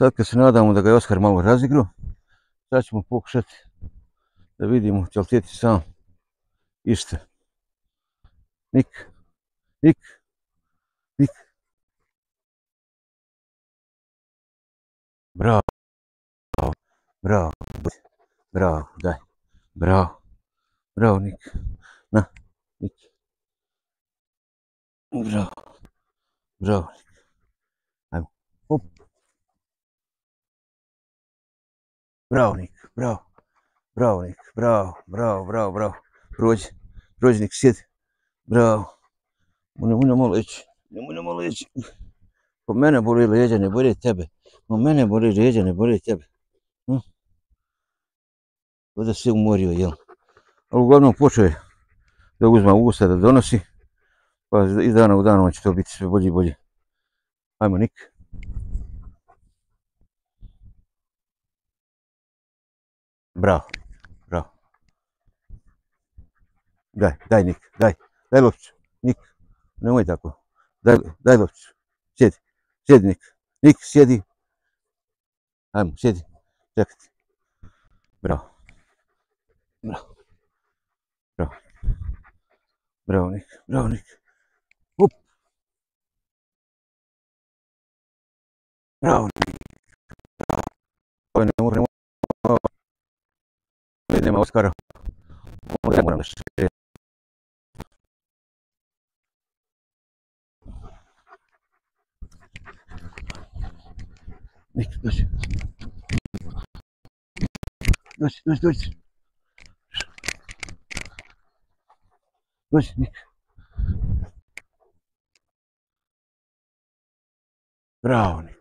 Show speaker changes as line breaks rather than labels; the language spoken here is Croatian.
Sad kad se nadamo da ga je Oskar malo razigrao, sad ćemo pokušati da vidimo će li tjeti sam išta. Nik, nik, nik. Bravo, bravo, bravo, daj, bravo, bravo Nik, na, Nik. Bravo, bravo Nik. Ajmo, hop. Bravo Nik, bravo, bravo Nik, bravo, bravo, bravo, bravo. Prođi Nik, sjedi. Bravo. Nemoj malo ići, nemoj malo ići. Po mene boli leđa, ne boli tebe. Po mene boli leđa, ne boli tebe. Da se umorio, jel? Ali uglavnom počeo je da uzma usta, da donosi. Pa iz dana u dan će to biti sve bolje i bolje. Ajmo Nik. Bravo, bravo. Daj Nik, daj lopticu. Nik, nemoj tako. Daj lopticu. Sjedi Nik. Nik, sjedi. Ajmo, sjedi. Čekajte. Bravo. Bravo. Bravo. Bravo Nik, bravo Nik. Up. Bravo Nik. Ovo nema Oskara. Ovo ne moram da se... Nik, dođi. Dođi. Dođi, Nik. Bravo, Nik.